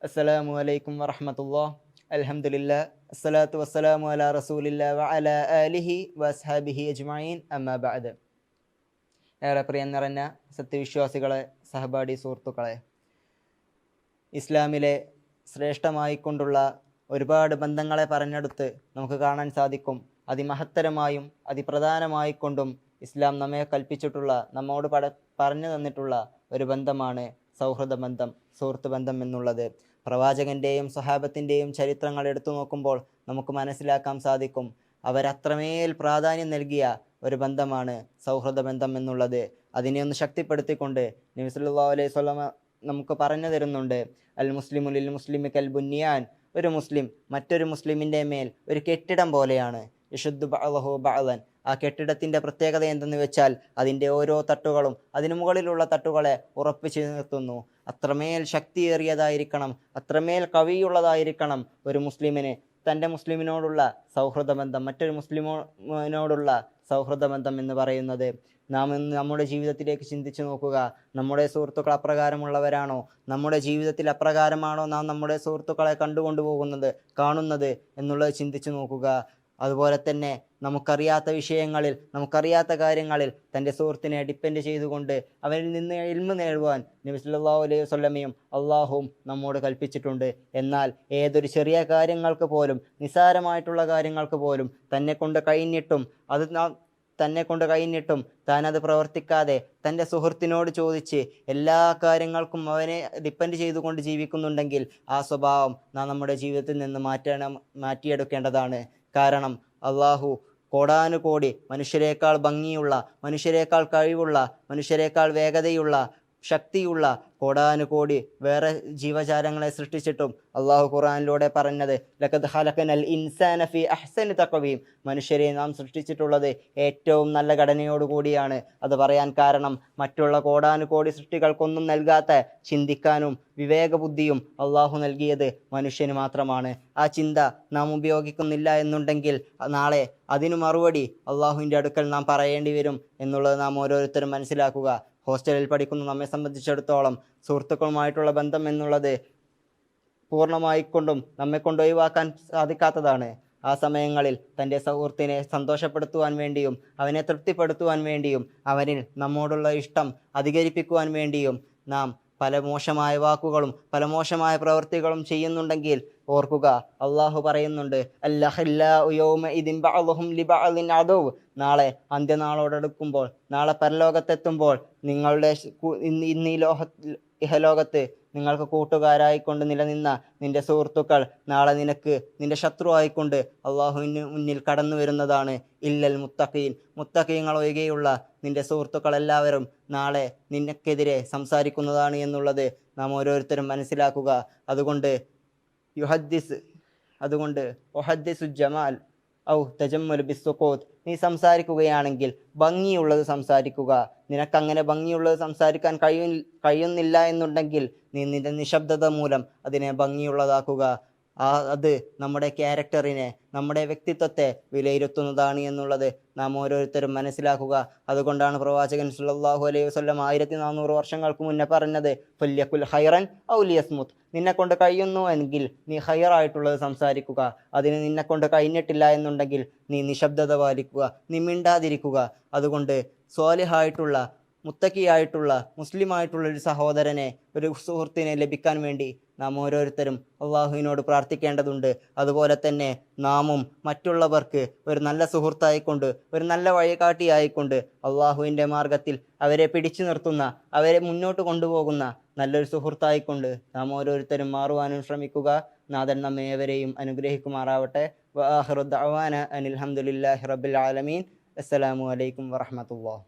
അസ്സലാമു അലൈക്കും വറഹ്മത്തുള്ളാഹി. അൽഹംദുലില്ലാഹ് അസ്സലാത്തു വസ്സലാമു അലാ റസൂലില്ലാഹി വഅലാ ആലിഹി വഅസ്ഹാബിഹി അജ്മഈൻ. അമ്മാ ബഅദ്. ഏറെ പ്രിയം നിറഞ്ഞ സത്യവിശ്വാസികളെ, സഹപാഠി സുഹൃത്തുക്കളെ, ഇസ്ലാമിലെ ശ്രേഷ്ഠമായിക്കൊണ്ടുള്ള ഒരുപാട് ബന്ധങ്ങളെ പറഞ്ഞെടുത്ത് നമുക്ക് കാണാൻ സാധിക്കും. അതിമഹത്തരമായും അതിപ്രധാനമായിക്കൊണ്ടും ഇസ്ലാം നമ്മെ കൽപ്പിച്ചിട്ടുള്ള, നമ്മോട് പറഞ്ഞു തന്നിട്ടുള്ള ഒരു ബന്ധമാണ് സൗഹൃദ ബന്ധം, സുഹൃത്ത് ബന്ധം എന്നുള്ളത്. പ്രവാചകൻ്റെയും സ്വഹാബത്തിൻ്റെയും ചരിത്രങ്ങൾ എടുത്തു നോക്കുമ്പോൾ നമുക്ക് മനസ്സിലാക്കാൻ സാധിക്കും, അവരത്രമേൽ പ്രാധാന്യം നൽകിയ ഒരു ബന്ധമാണ് സൗഹൃദ ബന്ധം എന്നുള്ളത്. അതിനെ ഒന്ന് ശക്തിപ്പെടുത്തിക്കൊണ്ട് നബി സല്ലല്ലാഹു അലൈഹി വസല്ലം നമുക്ക് പറഞ്ഞു തരുന്നുണ്ട്, അൽ മുസ്ലിമു ലിൽ മുസ്ലിമി കൽ ബുനിയാൻ. ഒരു മുസ്ലിം മറ്റൊരു മുസ്ലിമിൻ്റെ മേൽ ഒരു കെട്ടിടം പോലെയാണ്. യശുദ്ദു ബഅ്ളഹു ബഅ്ളൻ. ആ കെട്ടിടത്തിൻ്റെ പ്രത്യേകത എന്തെന്ന് വെച്ചാൽ അതിൻ്റെ ഓരോ തട്ടുകളും അതിനു മുകളിലുള്ള തട്ടുകളെ ഉറപ്പിച്ചു നിർത്തുന്നു. അത്രമേൽ ശക്തിയേറിയതായിരിക്കണം, അത്രമേൽ കവിയുള്ളതായിരിക്കണം ഒരു മുസ്ലിമിന് തൻ്റെ മുസ്ലിമിനോടുള്ള സൗഹൃദ ബന്ധം, മറ്റൊരു മുസ്ലിമിനോടുള്ള സൗഹൃദ ബന്ധം എന്ന് പറയുന്നത്. നാം ഇന്ന് നമ്മുടെ ജീവിതത്തിലേക്ക് ചിന്തിച്ചു നോക്കുക. നമ്മുടെ സുഹൃത്തുക്കൾ അപ്രകാരമുള്ളവരാണോ? നമ്മുടെ ജീവിതത്തിൽ അപ്രകാരമാണോ നാം നമ്മുടെ സുഹൃത്തുക്കളെ കണ്ടുകൊണ്ടുപോകുന്നത്, കാണുന്നത് എന്നുള്ളത് ചിന്തിച്ചു നോക്കുക. അതുപോലെ തന്നെ നമുക്കറിയാത്ത വിഷയങ്ങളിൽ, നമുക്കറിയാത്ത കാര്യങ്ങളിൽ തൻ്റെ സുഹൃത്തിനെ ഡിപ്പെൻഡ് ചെയ്തുകൊണ്ട് അവനിൽ നിന്ന് ഇൽമു നേടുവാൻ നബി സല്ലല്ലാഹു അലൈഹി വസല്ലമയും അള്ളാഹുവും നമ്മോട് കൽപ്പിച്ചിട്ടുണ്ട്. എന്നാൽ ഏതൊരു ചെറിയ കാര്യങ്ങൾക്ക് പോലും, നിസ്സാരമായിട്ടുള്ള കാര്യങ്ങൾക്ക് പോലും തന്നെ കൊണ്ട് കഴിഞ്ഞിട്ടും താനത് പ്രവർത്തിക്കാതെ തൻ്റെ സുഹൃത്തിനോട് ചോദിച്ച് എല്ലാ കാര്യങ്ങൾക്കും അവനെ ഡിപ്പെൻഡ് ചെയ്തുകൊണ്ട് ജീവിക്കുന്നുണ്ടെങ്കിൽ ആ സ്വഭാവം നാം നമ്മുടെ ജീവിതത്തിൽ നിന്ന് മാറ്റിയെടുക്കേണ്ടതാണ്. കാരണം അള്ളാഹു കോടാനുകോടി മനുഷ്യരെക്കാൾ ഭംഗിയുള്ള, മനുഷ്യരെക്കാൾ കഴിവുള്ള, മനുഷ്യരെക്കാൾ വേഗതയുള്ള, ശക്തിയുള്ള കോടാനുകോടി വേറെ ജീവജാലങ്ങളെ സൃഷ്ടിച്ചിട്ടും അള്ളാഹു ഖുർആനിലൂടെ പറഞ്ഞത് ലഖദ് ഖലഖനൽ ഇൻസാന ഫീ അഹ്സനി തഖ്വീം. മനുഷ്യരെ നാം സൃഷ്ടിച്ചിട്ടുള്ളത് ഏറ്റവും നല്ല ഘടനയോടുകൂടിയാണ്. അത് പറയാൻ കാരണം മറ്റുള്ള കോടാനുകോടി സൃഷ്ടികൾക്കൊന്നും നൽകാത്ത ചിന്തിക്കാനും വിവേകബുദ്ധിയും അള്ളാഹു നൽകിയത് മനുഷ്യന് മാത്രമാണ്. ആ ചിന്ത നാം ഉപയോഗിക്കുന്നില്ല എന്നുണ്ടെങ്കിൽ നാളെ അതിനു മറുപടി അള്ളാഹുവിൻ്റെ അടുക്കൽ നാം പറയേണ്ടി വരും എന്നുള്ളത് നാം ഓരോരുത്തരും മനസ്സിലാക്കുക. ഹോസ്റ്റലിൽ പഠിക്കുന്ന നമ്മെ സംബന്ധിച്ചിടത്തോളം സുഹൃത്തുക്കളുമായിട്ടുള്ള ബന്ധം എന്നുള്ളത് പൂർണ്ണമായിക്കൊണ്ടും നമ്മെക്കൊണ്ട് ഒഴിവാക്കാൻ സാധിക്കാത്തതാണ്. ആ സമയങ്ങളിൽ തൻ്റെ സുഹൃത്തിനെ സന്തോഷപ്പെടുത്തുവാൻ വേണ്ടിയും അവനെ തൃപ്തിപ്പെടുത്തുവാൻ വേണ്ടിയും അവനിൽ നമ്മോടുള്ള ഇഷ്ടം അധികരിപ്പിക്കുവാൻ വേണ്ടിയും നാം പല മോശമായ വാക്കുകളും പല മോശമായ പ്രവൃത്തികളും ചെയ്യുന്നുണ്ടെങ്കിൽ ഓർക്കുക, അള്ളാഹു പറയുന്നുണ്ട്, അല്ലഹില്ലാഉ യൗമഇദിൻ ബഅ്ളുഹും ലിബഅ്ളിൻ അദുവ്. നാളെ അന്ത്യനാളോടടുക്കുമ്പോൾ, നാളെ പരലോകത്തെത്തുമ്പോൾ നിങ്ങളുടെ ഇന്ന് ഈ ഇഹലോകത്ത് നിങ്ങൾക്ക് കൂട്ടുകാരായിക്കൊണ്ട് നിലനിന്ന നിന്റെ സുഹൃത്തുക്കൾ നാളെ നിനക്ക് നിന്റെ ശത്രുവായിക്കൊണ്ട് അള്ളാഹുവിന് മുന്നിൽ കടന്നു വരുന്നതാണ്. ഇല്ലൽ മുത്തഖീൻ. മുത്തഖീങ്ങൾ ഒഴികെയുള്ള നിന്റെ സുഹൃത്തുക്കളെല്ലാവരും നാളെ നിനക്കെതിരെ സംസാരിക്കുന്നതാണ് എന്നുള്ളത് നാം ഓരോരുത്തരും മനസ്സിലാക്കുക. അതുകൊണ്ട് ഒഹദ്ദിസു ജമാൽ ഔ തജമ്മൽ ബിസ്സുഖൂത്ത്. നീ സംസാരിക്കുകയാണെങ്കിൽ ഭംഗിയുള്ളത് സംസാരിക്കുക. നിനക്കങ്ങനെ ഭംഗിയുള്ളത് സംസാരിക്കാൻ കഴിയുന്നില്ല എന്നുണ്ടെങ്കിൽ നീ നിന്റെ നിശബ്ദത മൂലം അതിനെ ഭംഗിയുള്ളതാക്കുക. അത് നമ്മുടെ ക്യാരക്ടറിനെ, നമ്മുടെ വ്യക്തിത്വത്തെ വിലയിരുത്തുന്നതാണ് എന്നുള്ളത് നാം ഓരോരുത്തരും മനസ്സിലാക്കുക. അതുകൊണ്ടാണ് പ്രവാചകൻ സല്ലല്ലാഹു അലൈഹി വസല്ലം 1400 വർഷങ്ങൾക്ക് മുന്നേ പറഞ്ഞത്, ഫല്യഖുൽ ഖൈറൻ ഔ ലിയസ്മുത്. നിന്നെക്കൊണ്ട് കഴിയുന്നു എങ്കിൽ നീ ഖൈറായിട്ടുള്ളത് സംസാരിക്കുക. അതിന് നിന്നെക്കൊണ്ട് കഴിഞ്ഞിട്ടില്ല എന്നുണ്ടെങ്കിൽ നീ നിശബ്ദത പാലിക്കുക, നീ മിണ്ടാതിരിക്കുക. അതുകൊണ്ട് സ്വാലിഹായിട്ടുള്ള, മുത്തക്കിയായിട്ടുള്ള, മുസ്ലിമായിട്ടുള്ള ഒരു സഹോദരനെ, ഒരു സുഹൃത്തിനെ ലഭിക്കാൻ വേണ്ടി നാം ഓരോരുത്തരും അള്ളാഹുവിനോട് പ്രാർത്ഥിക്കേണ്ടതുണ്ട്. അതുപോലെ തന്നെ നാമും മറ്റുള്ളവർക്ക് ഒരു നല്ല സുഹൃത്തായിക്കൊണ്ട്, ഒരു നല്ല വഴികാട്ടിയായിക്കൊണ്ട് അള്ളാഹുവിൻ്റെ മാർഗത്തിൽ അവരെ പിടിച്ചു നിർത്തുന്ന, അവരെ മുന്നോട്ട് കൊണ്ടുപോകുന്ന നല്ലൊരു സുഹൃത്തായിക്കൊണ്ട് നാം ഓരോരുത്തരും മാറുവാനും ശ്രമിക്കുക. നാഥൻ നമ്മെ ഏവരെയും അനുഗ്രഹിക്കുമാറാവട്ടെ. വആഖിറു ദഅവാന അനിൽ ഹംദുലില്ലാഹി റബ്ബിൽ ആലമീൻ. അസ്സലാമു അലൈക്കും വറഹ്മത്തുള്ളാഹി.